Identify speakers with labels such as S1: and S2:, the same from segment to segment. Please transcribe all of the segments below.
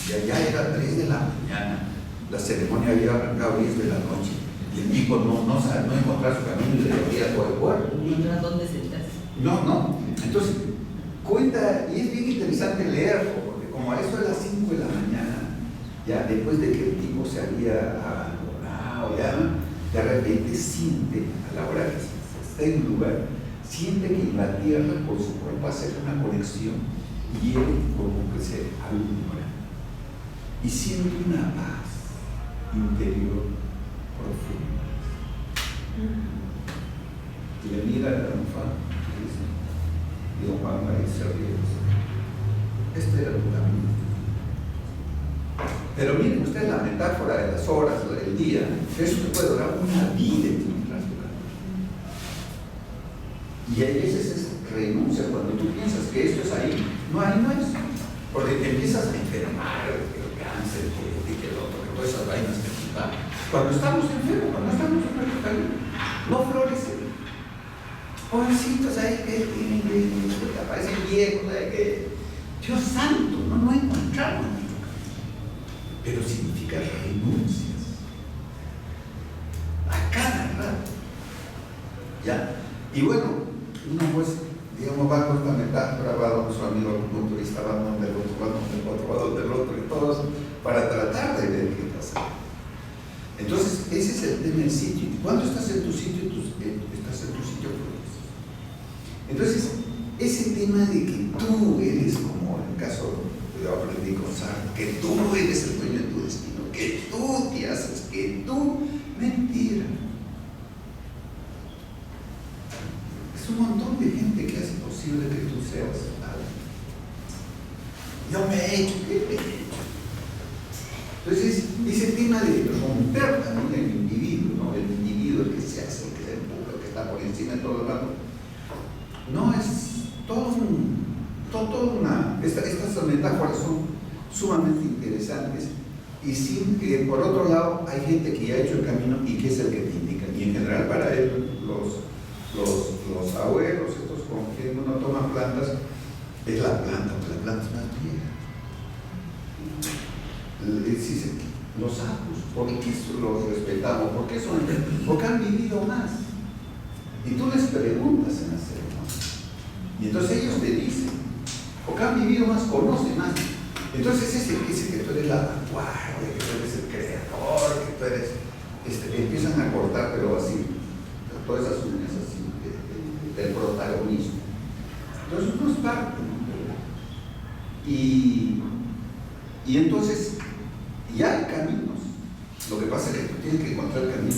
S1: Y allá era 3 de la mañana, la ceremonia había arrancado 10 de la noche. Y el tipo no encontraba su camino y le dolía todo el cuerpo.
S2: ¿A dónde sentarse?
S1: No. Entonces, cuenta, y es bien interesante leerlo, porque como a eso de las 5 de la mañana, ya después de que el tipo se había abandonado, ya de repente siente, a la hora que está en un lugar, siente que la tierra por su cuerpo hace una conexión y él como que se alumbra y siente una paz interior profunda. Y le mira a don Juan y dice, y don Juan va a irse a río. Este era tu camino. Pero miren ustedes la metáfora de las horas, del día, que eso te puede durar una vida mientras tu camino. Y a veces es renuncia, cuando tú piensas que esto es ahí, no es. Porque te empiezas a enfermar, el cáncer, que el otro, que todas esas vainas que te dan. Cuando estamos enfermos, cuando estamos en nuestro camino, no florecen. Pobrecitos, hay que aparecen viejos, hay que. Dios santo, no encontramos nuestro camino. Pero significa renuncias. A cada rato. ¿Ya? Y bueno, uno pues, digamos, va con esta metáfora, va con su amigo acupunturista, va donde el otro, va donde el otro, va donde el otro, y todos, para tratar de ver qué pasa. Entonces, ese es el tema del sitio. Cuando estás en tu sitio, estás en tu sitio flores. Entonces, ese tema de que tú eres, como en el caso que yo aprendí con Sartre, que tú eres el dueño de tu destino, que tú te haces, que tú, mentira. Es un montón de gente que hace posible que tú seas algo. Yo me he hecho, ¿qué me he hecho? Entonces, ese tema de romper también el individuo, ¿no? El individuo, el que se hace, el que se empuja, el que está por encima de todo lo demás, no es estas metáforas son sumamente interesantes y sin que, por otro lado, hay gente que ya ha hecho el camino y que es el que te indica. Y en general para él, los abuelos, estos con quien uno toma plantas, es la planta, porque la planta es más vieja. Los sapos, ¿por qué los respetamos? Porque han vivido más. Y tú les preguntas en la ceremonia. Y entonces ellos te dicen, porque han vivido más, conocen más. Entonces ese que dice que tú eres la vanguardia, que tú eres el creador, que tú eres, empiezan a cortar, pero así, todas esas uñas así, del protagonismo. Entonces uno es parte, ¿no? Y entonces, ya hay caminos. Lo que pasa es que tú tienes que encontrar el camino.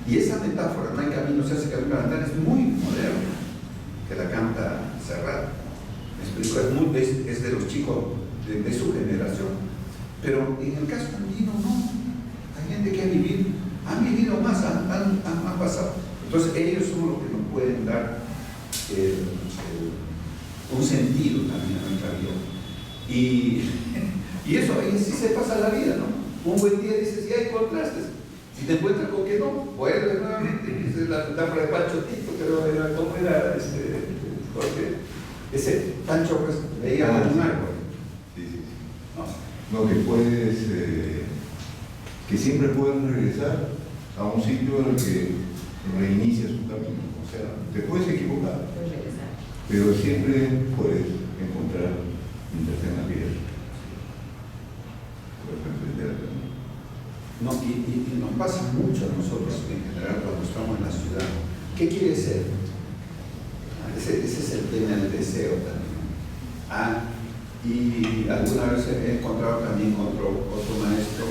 S1: Y esa metáfora, no hay camino, se hace camino para andar, es muy moderna, que la canta Serrat. Me explico, es de los chicos de su generación. Pero en el caso andino no. Hay gente que han vivido más, han pasado. Entonces ellos son los que nos pueden dar un sentido también a nuestra vida. Y eso, ahí sí se pasa la vida, ¿no? Un buen día dices, y hay contrastes. Si te encuentras con que no, vuelves nuevamente. Esa es la metáfora de Pancho Tito, pero era como era Jorge. Ese Pancho pues veía un árbol.
S3: Sí. No, que puedes, que siempre puedes regresar a un sitio en el que reinicias tu camino. O sea, te puedes equivocar, pero siempre puedes encontrar un tercera vida. Puedes emprender el camino.
S1: No, y nos pasa mucho a nosotros en general cuando estamos en la ciudad. ¿Qué quiere ser? Ese es el tema del deseo también. Y alguna vez he encontrado también otro maestro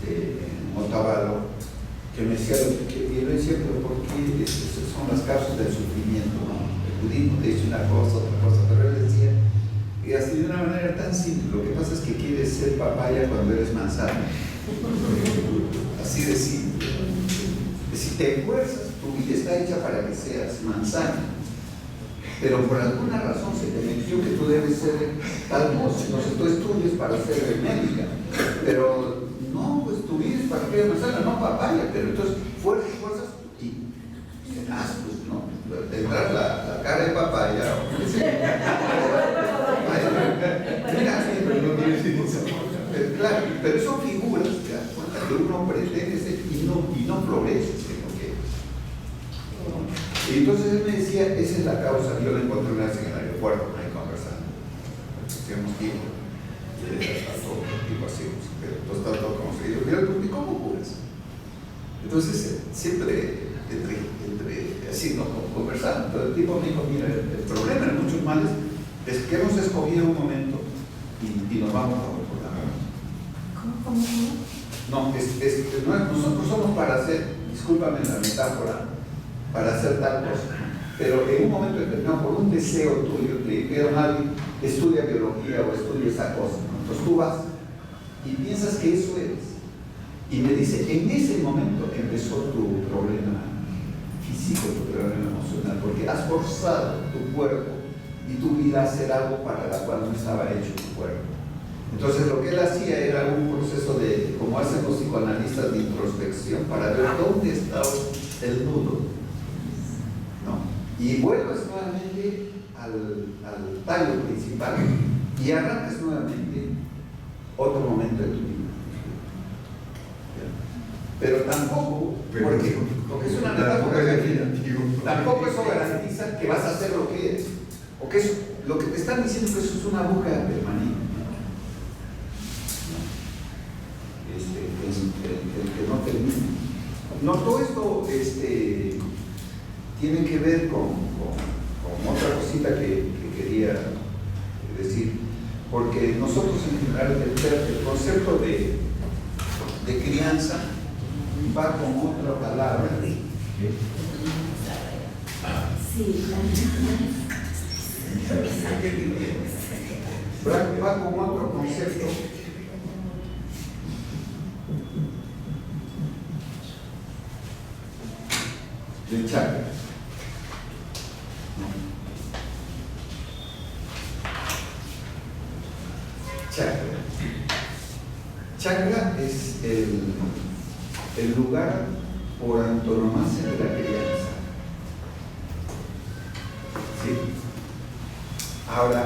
S1: en Otavalo que me decía, y lo decía, pero ¿por qué esas son las causas del sufrimiento? ¿No? El budismo te dice una cosa, otra cosa, pero él decía, y así de una manera tan simple, lo que pasa es que quieres ser papaya cuando eres manzana. Así de simple. Si te esfuerzas, tu vida está hecha para que seas manzana, pero por alguna razón se te metió que tú debes ser tal cosa. Entonces tú estudias para ser médica, pero no, pues tu vida es para que seas manzana, no papaya. Pero entonces fuerzas y serás, pues no, tendrás la cara de papaya. Mira, pero no tienes hijos. Claro. pero son figuras, te das cuenta que uno pretende ser y no florece en lo que es. Y entonces él me decía, esa es la causa. Yo la encontré una vez en el aeropuerto, ahí conversando. Hacíamos tiempo. Y él está todo tipo así, pero está todo como se dijo. ¿Y cómo curas? Entonces, siempre entre así, ¿no? Conversando, todo el tipo me dijo, mira, el problema en muchos males es que hemos escogido un momento y nos vamos a por la mano.
S2: ¿Cómo?
S1: No, nosotros somos para hacer, discúlpame la metáfora, para hacer tal cosa, pero en un momento determinado, por un deseo tuyo, te dijeron a alguien, estudia biología o estudia esa cosa, ¿no? Entonces tú vas y piensas que eso eres. Y me dice, en ese momento empezó tu problema físico, tu problema emocional, porque has forzado tu cuerpo y tu vida a hacer algo para la cual no estaba hecho tu cuerpo. Entonces lo que él hacía era un proceso de, como hacen los psicoanalistas, de introspección para ver dónde estaba el nudo, ¿no? Y vuelves nuevamente al tallo principal y arrancas nuevamente otro momento de tu vida. Pero tampoco, porque es una metáfora, tampoco eso garantiza que vas a hacer lo que eres, o que eso, lo que te están diciendo que eso es una búsqueda permanente, que no termina. No, todo esto tiene que ver con otra cosita que quería decir, porque nosotros en general el concepto de crianza va con otra palabra. Va con otro concepto. De chakra. Chakra es el lugar por antonomasia de la crianza. ¿Sí? Ahora,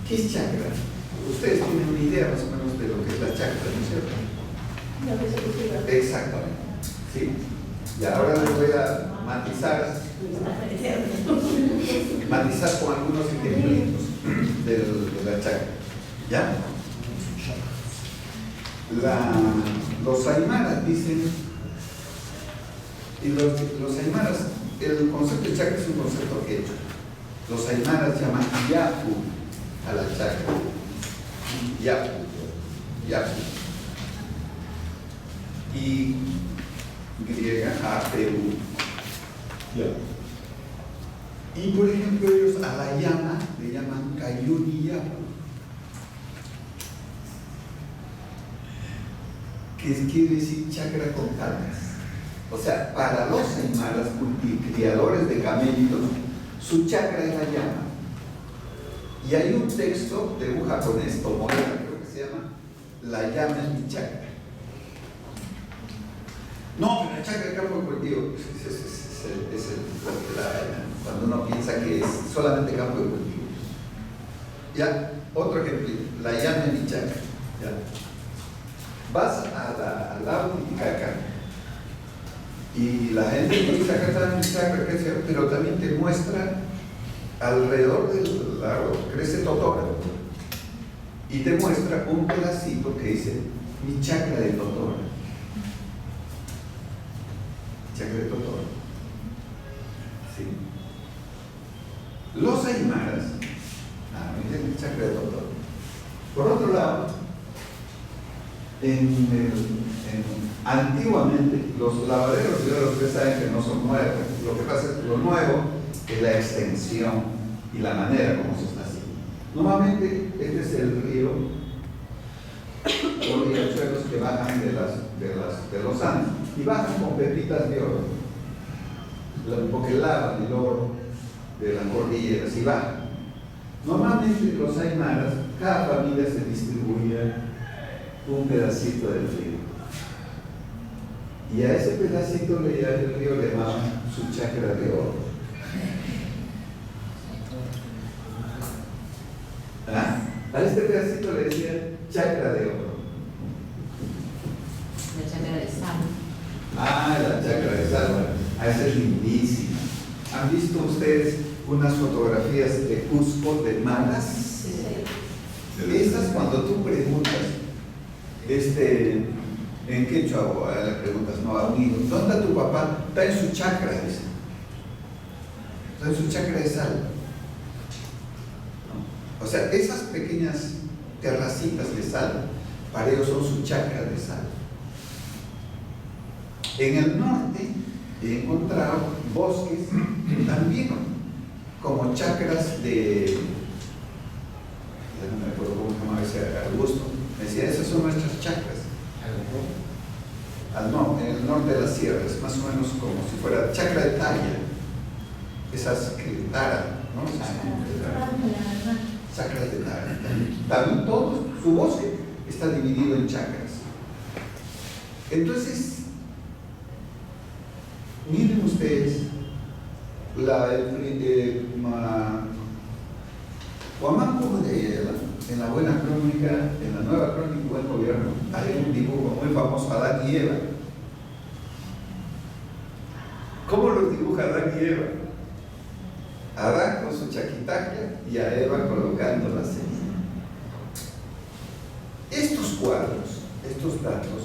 S1: ¿qué es chakra? Ustedes tienen una idea más o menos de lo que es la chakra, ¿no es cierto?
S2: La perspectiva.
S1: Exactamente. ¿Sí? Y ahora les voy a matizar con algunos ejemplos de la chakra. ¿Ya? Los aymaras dicen, y los aymaras, el concepto de chakra es un concepto que los aymaras llaman yapu a la chakra. Yapu. Y griega APU. Y por ejemplo ellos a la llama le llaman Kayuni Yapu, que quiere decir chakra con calmas. O sea, para los aymaras criadores de camélidos, su chakra es la llama. Y hay un texto de un japonés, Tomoyama, creo que se llama La llama es mi chakra. No, pero el chakra de campo de cultivo es cuando uno piensa que es solamente campo de cultivo. Ya, otro ejemplo, la llama es mi chakra. Ya. Vas al lago Titicaca y la gente dice acá está mi chakra, pero también te muestra alrededor del lago crece totora y te muestra un pedacito que dice mi chakra de totora. Chakra de totora. ¿Sí? Los aymaras tienen el chakra de totora. Por otro lado, antiguamente los lavaderos, ustedes saben que no son nuevos. Lo que pasa es que lo nuevo es la extensión y la manera como se está haciendo. Normalmente este es el río, los riachuelos que bajan de los Andes y bajan con pepitas de oro, porque lavan el oro de las cordilleras y bajan. Normalmente los aymaras, cada familia se distribuía un pedacito del río. Y a ese pedacito del río le llamaban su chakra de oro. A este pedacito le decían chakra de oro. ¿Han visto ustedes unas fotografías de Cusco de malas? Esas cuando tú preguntas, ¿en qué chavo? Le preguntas, no, a un hijo, ¿dónde está tu papá? Está en su chakra, dice. Está en su chakra de sal. ¿No? O sea, esas pequeñas terracitas de sal, para ellos son su chakra de sal. En el norte he encontrado bosques también como chakras de, no me acuerdo cómo se llamaba ese arbusto, me decía, esas son nuestras chakras. No, en el norte de las sierras, más o menos como si fuera chakra de talla, esas que tara, ¿no? Chakras de tara. También todo su bosque está dividido en chakras. Entonces, miren ustedes, Huamanco de Ayala, en la buena crónica, en la nueva crónica Buen Gobierno, hay un dibujo muy famoso, Adán y Eva. ¿Cómo los dibuja Adán y Eva? Adán con su chaquitaca y a Eva colocando la semilla. Estos cuadros, estos datos,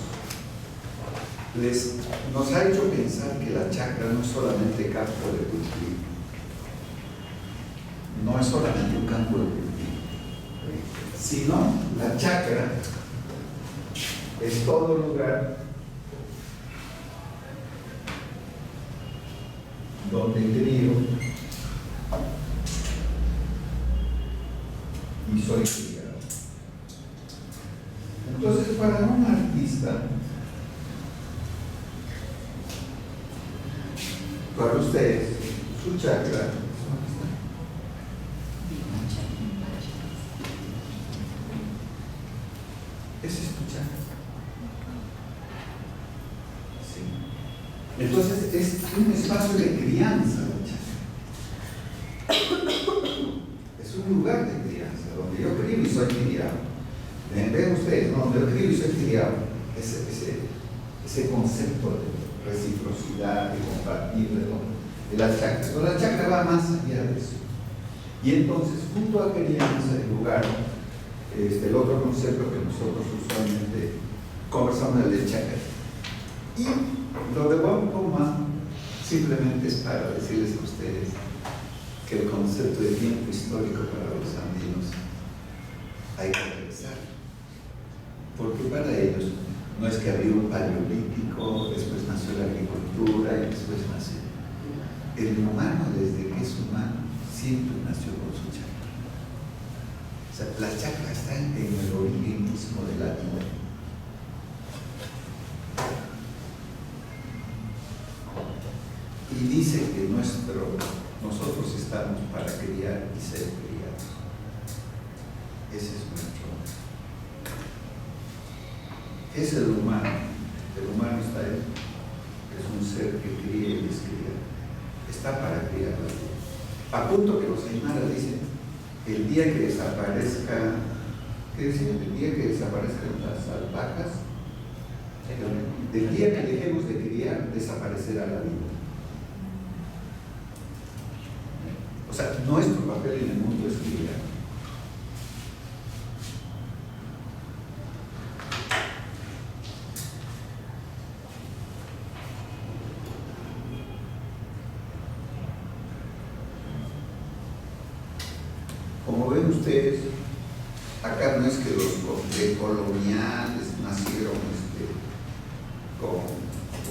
S1: nos ha hecho pensar que la chakra no es solamente campo de cultivo, no es solamente un campo de cultivo, sino la chakra es todo lugar donde crío y soy criado. Entonces, para un artista, para ustedes, su chakra, ese es tu chakra. Sí. Entonces, es un espacio de crianza la chakra. Es un lugar de crianza, donde yo crío y soy criado. Ven ustedes, ¿no? Donde yo crío y soy criado. Ese concepto de reciprocidad, de compartir, de la chakra. Pero la chakra va más allá de eso. Y entonces, junto a crianza, el lugar, el otro concepto que nosotros usualmente conversamos es el de chakra. Y lo de Wampoma simplemente es para decirles a ustedes que el concepto de tiempo histórico para los andinos hay que revisar. Porque para ellos no es que había un paleolítico, después nació la agricultura y después nació. El humano, desde que es humano, siempre nació con su chakra. O sea, la chakra está en el origen mismo de la vida. Y dice que nosotros estamos para criar y ser criados. Ese es nuestro. Es el humano. El humano está ahí. Es un ser que cría y es criado. Está para criar la vida. A punto que los aymaras dicen, el día que desaparezca, ¿qué decían? El día que desaparezcan las alpacas, el día que dejemos de criar, desaparecerá la vida. O sea, nuestro papel en el mundo es criar. Como ven ustedes, acá no es que los coloniales nacieron con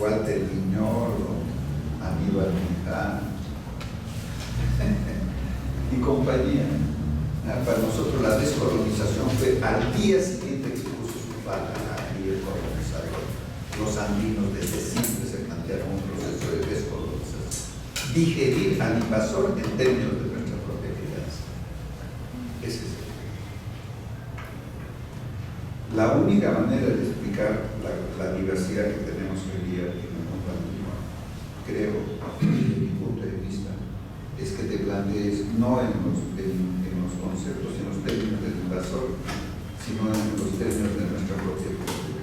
S1: Walter Liñor o Aníbal Quijano y compañía. Para nosotros la descolonización fue al día siguiente que puso su falda aquí el colonizador. Los andinos desde siempre se plantearon un proceso de descolonización. Digerir al invasor en términos de nuestra propia crianza. Ese es la única manera de explicar la diversidad que tenemos hoy día en el mundo andino, creo, desde mi punto de vista, es que te plantees no en los conceptos, en los términos del invasor, sino en los términos de nuestra propia cultura.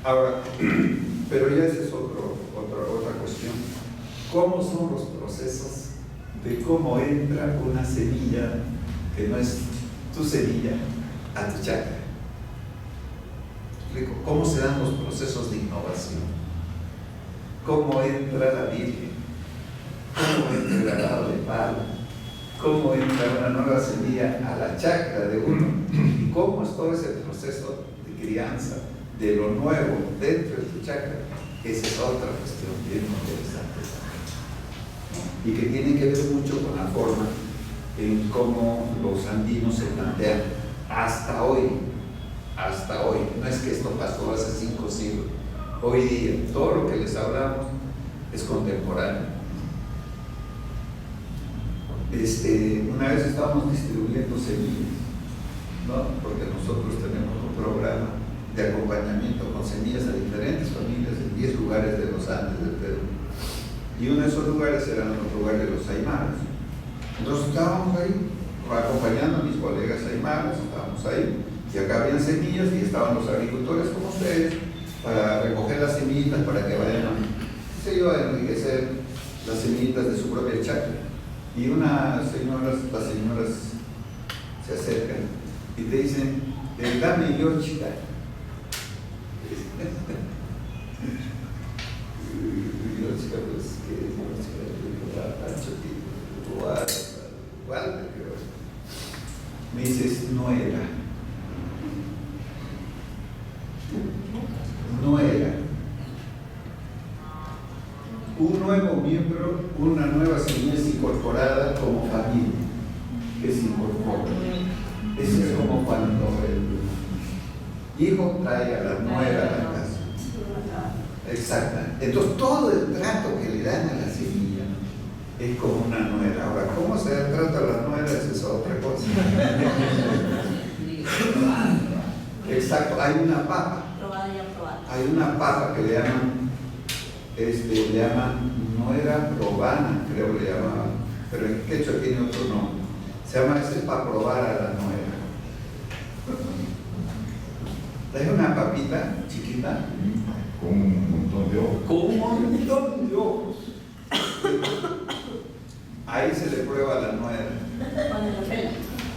S1: Ahora, pero ya esa es otra cuestión. cómo son los procesos de cómo entra una semilla que no es tu semilla a tu chakra. ¿Cómo se dan los procesos de innovación? ¿Cómo entra la Virgen? ¿Cómo entra el grado de palo? ¿Cómo entra una nueva semilla a la chakra de uno? ¿Y cómo es todo ese proceso de crianza de lo nuevo dentro de tu chakra? Esa es otra cuestión bien interesante, ¿no? Y que tiene que ver mucho con la forma en cómo los andinos se plantean hasta hoy. No es que esto pasó hace 5 siglos. Hoy día, todo lo que les hablamos es contemporáneo. Una vez estábamos distribuyendo semillas, ¿no? Porque nosotros tenemos un programa de acompañamiento con semillas a diferentes familias en 10 lugares de los Andes del Perú. Y uno de esos lugares era los lugares de los aymaras. Entonces estábamos ahí, acompañando a mis colegas aymaras, estábamos ahí, y acá habían semillas y estaban los agricultores como ustedes para recoger las semillitas para que vayan a enriquecer las semillitas de su propia chakra. Y las señoras se acercan y te dicen, dame yo, chica. Yo, chica, pues, ¿qué es yo, chica? Me dices, no era. Un nuevo miembro, una nueva semilla es incorporada como familia, que se incorpora. Eso es como cuando el hijo trae a la nuera a la casa. Exactamente. Entonces todo el trato que le dan a la semilla es como una nuera. Ahora, ¿cómo se da el trato a la nuera? Esa es otra cosa. Exacto, hay una papa. Hay una papa que le llaman nuera probana, creo que le llamaban, pero en quechua tiene otro nombre. Se llama ese para probar a la nuera. Es una papita chiquita.
S3: Con un montón de ojos.
S1: Con un montón de ojos. Ahí se le prueba a la nuera.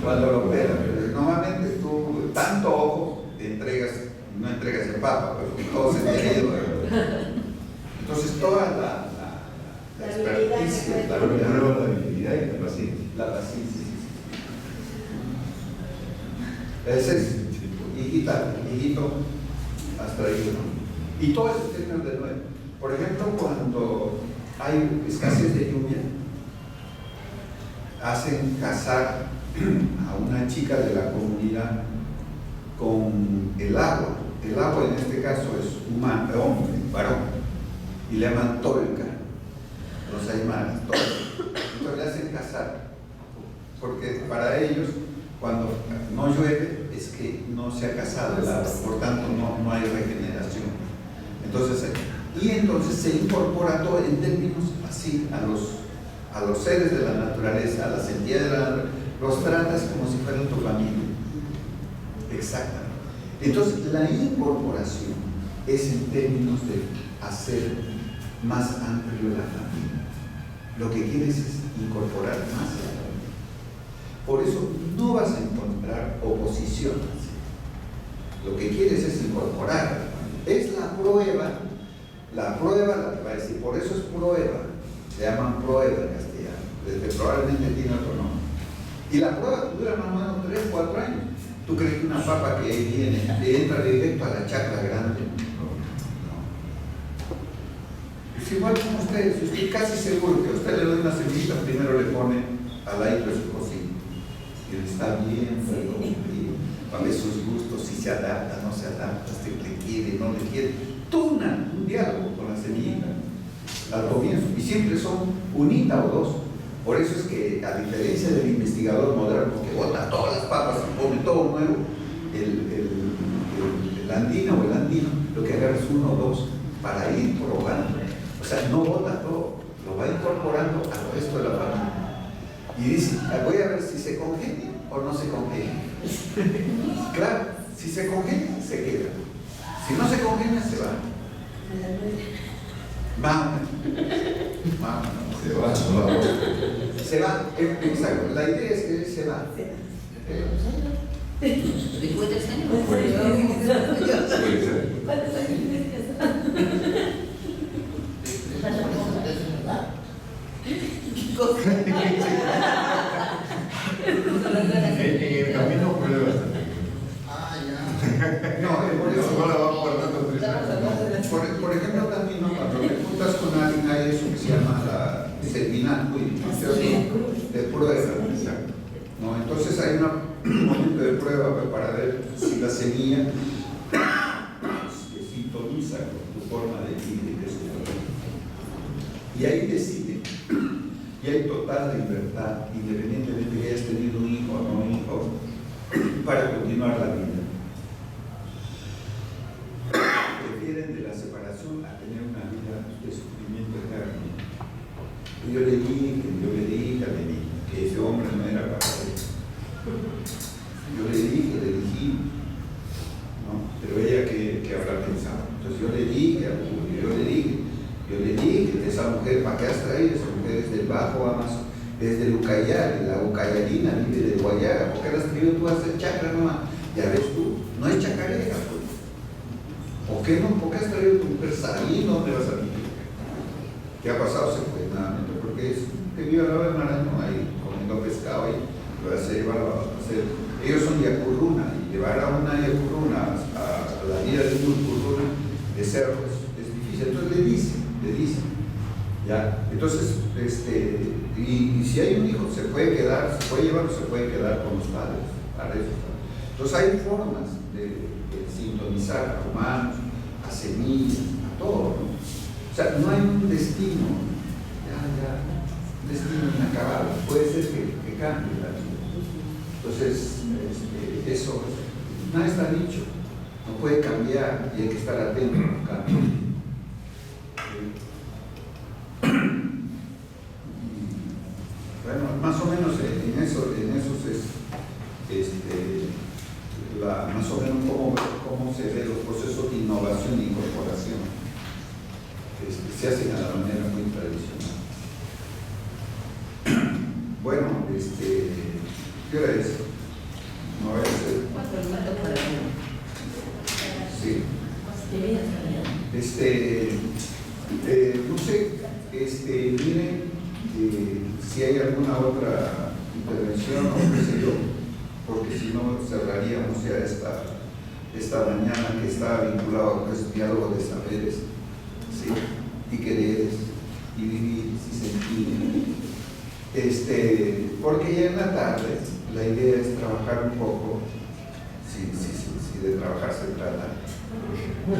S1: Cuando lo pela. Normalmente tú, tanto ojo, no entregas el papa, pero todo se te queda. Entonces toda la experticia, la
S3: habilidad y la paciencia.
S1: La paciencia. Ese es hijito, hasta ahí, ¿no? Y todo eso tiene de nuevo. Por ejemplo, cuando hay escasez de lluvia, hacen casar a una chica de la comunidad con el agua. El agua en este caso es humano, hombre, varón, y le llaman tolca, los aymaras, tolca. Entonces le hacen casar, porque para ellos, cuando no llueve, es que no se ha casado el agua, por tanto no hay regeneración. Entonces se incorpora todo en términos así a los seres de la naturaleza, a las entidades de la naturaleza, los tratas como si fueran tu familia. Exactamente. Entonces la incorporación es en términos de hacer más amplio la familia. Lo que quieres es incorporar más a la familia. Por eso no vas a encontrar oposición. Lo que quieres es incorporar a la familia. Es la prueba la que va a decir, por eso es prueba, se llaman prueba en castellano, probablemente tiene otro nombre. Y la prueba dura más o menos 3 o 4 años. ¿Tú crees que una papa que viene le entra directo a la chacra grande? No. Es igual como ustedes, estoy casi seguro que a usted le doy una semillita, primero le pone al ladito de su cocina. Y está bien, cuál es sus gustos, si se adapta, no se adapta, si le quiere, no le quiere. Todo un diálogo con la semillita al comienzo. Y siempre son unita o dos. Por eso es que, a diferencia del investigador moderno que bota todas las papas y pone todo nuevo, el andino o el andino lo que agarra es 1 o 2 para ir probando. O sea, no bota todo, lo va incorporando al resto de la familia. Y dice, voy a ver si se congenia o no se congenia. Claro, si se congenia, se queda. Si no se congenia, se va. Vamos. Se va, exacto. La idea es que se va.
S2: Después de 3 años.
S3: Puede ser.
S2: ¿Cuántos años tienes casado? ¿Qué cosa?
S3: En el camino puede bastante.
S1: No,
S3: No la va guardando 3 años.
S1: por ejemplo, también ¿no? Cuando te juntas con alguien hay eso que se llama la seminario de prueba.
S3: Exacto.
S1: ¿No? Entonces hay un momento de prueba para ver si la semilla se sintoniza con tu forma de vivir. Y ahí decide. Y hay total libertad, independientemente de que hayas tenido un hijo o no un hijo, para continuar la vida. Prefieren de la separación a tener una vida de sufrimiento eterno. Y yo le dije a mi niña que ese hombre no era para él. Yo le dije, ¿no? Pero ella que habrá pensado. Entonces yo le dije a Julio, esa mujer, ¿para qué has traído? Esa mujer es del Bajo Amazo, es del Ucayali, la Ucayalina vive de Guayaga. ¿Por qué la has traído tú a hacer chacra nomás? Ya ves tú, no es chacarera, pues. ¿Por qué no? ¿Por qué has traído tu mujer salí? ¿Dónde vas a vivir? ¿Qué ha pasado? Se fue nuevamente, porque es que vive al lado del Marañón ahí, comiendo pescado ahí, lo va a hacer. Ellos son yacurruna, y llevar a una yacurruna a la vida de un yacurruna de cerro es difícil. Entonces le dice, ¿ya? Entonces, y si hay un hijo, se puede llevar o se puede quedar con los padres, para eso. Entonces hay formas de sintonizar a humanos, a semillas, a todo, ¿no? O sea, no hay un destino, un destino inacabado, puede ser que cambie la vida. Entonces, eso, nada está dicho, no puede cambiar y hay que estar atento a los cambios. Bueno, más o menos en esos es más o menos cómo se ven los procesos de innovación e incorporación. Se hacen a la manera muy tradicional. Bueno, ¿qué hora es? No voy a hacer.
S2: 4 minutos para uno.
S1: Sí. No sé, miren si hay alguna otra intervención o qué sé yo, porque si no cerraríamos ya esta mañana que está vinculado con ese diálogo de saberes, ¿sí? Y quereres, y vivir, y sentir. Porque ya en la tarde la idea es trabajar un poco, si de trabajar se trata,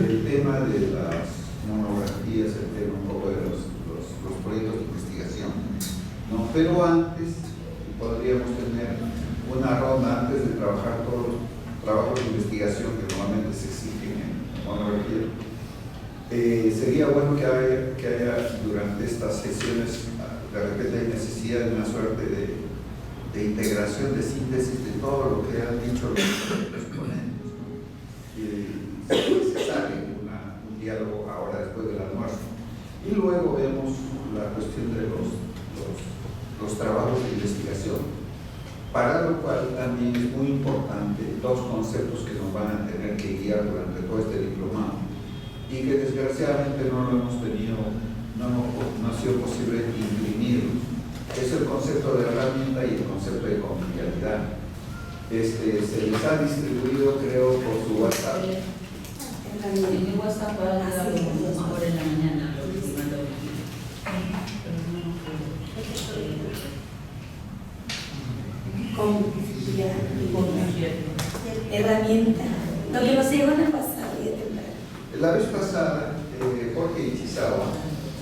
S1: el tema de las monografías, el tema un poco de los proyectos de investigación, ¿no? Pero antes podríamos tener una ronda antes de trabajar todos los trabajos de investigación que normalmente se exigen en monografía. Sería bueno que haya durante estas sesiones, de repente hay necesidad de una suerte de integración, de síntesis de todo lo que han dicho los ponentes, ¿no? Y se sale un diálogo ahora después del almuerzo. Y luego vemos la cuestión de los trabajos de investigación, para lo cual también es muy importante 2 conceptos que nos van a tener que guiar durante todo este diplomado y que desgraciadamente no lo hemos tenido, no ha sido posible imprimirlos. Es el concepto de herramienta y el concepto de confidencialidad. Se les ha distribuido, creo, por su WhatsApp.
S2: En mi WhatsApp ahora en la mañana lo que mandó.
S4: Confidencialidad y herramienta. Lo que nos llegó en el pasado y temprano.
S1: La vez pasada, Jorge Ichizawa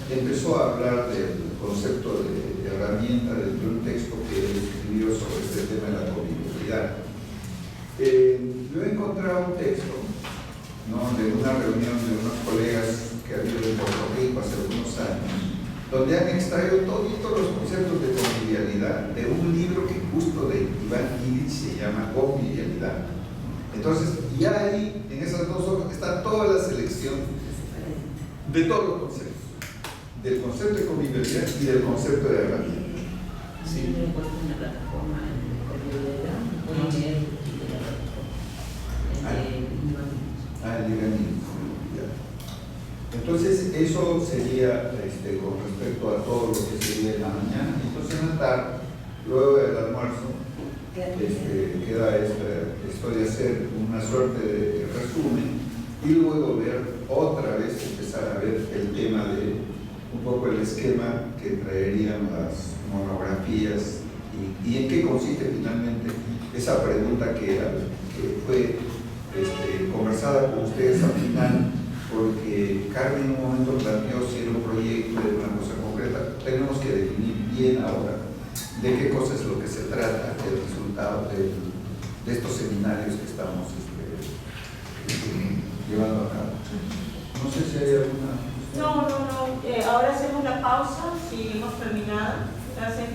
S1: empezó a hablar del concepto de herramienta dentro de un texto que él escribió sobre este tema de la convivialidad. Yo he encontrado un texto, ¿no?, de una reunión de unos colegas que ha habido en Puerto Rico hace algunos años, donde han extraído todos los conceptos de convivialidad de un libro que justo de Iván Illich se llama Convivialidad. Entonces, ya ahí, en esas 2 hojas, está toda la selección de todos los conceptos, del concepto de convivialidad y del concepto de herramienta. ¿Sí?
S2: coma el cordillera, pueden leer
S1: el liganismo. Entonces, eso sería con respecto a todo lo que sería en la mañana. Entonces, en la tarde, luego del almuerzo, queda esto de hacer una suerte de resumen y luego ver otra vez, empezar a ver el tema de un poco el esquema que traerían las monografías y en qué consiste finalmente esa pregunta que fue conversada con ustedes al final, porque Carmen en un momento planteó si era un proyecto de una cosa concreta. Tenemos que definir bien ahora de qué cosa es lo que se trata, el resultado de estos seminarios que estamos llevando a cabo. No sé si hay alguna...
S5: No. Ahora hacemos la pausa, si hemos terminado. Gracias.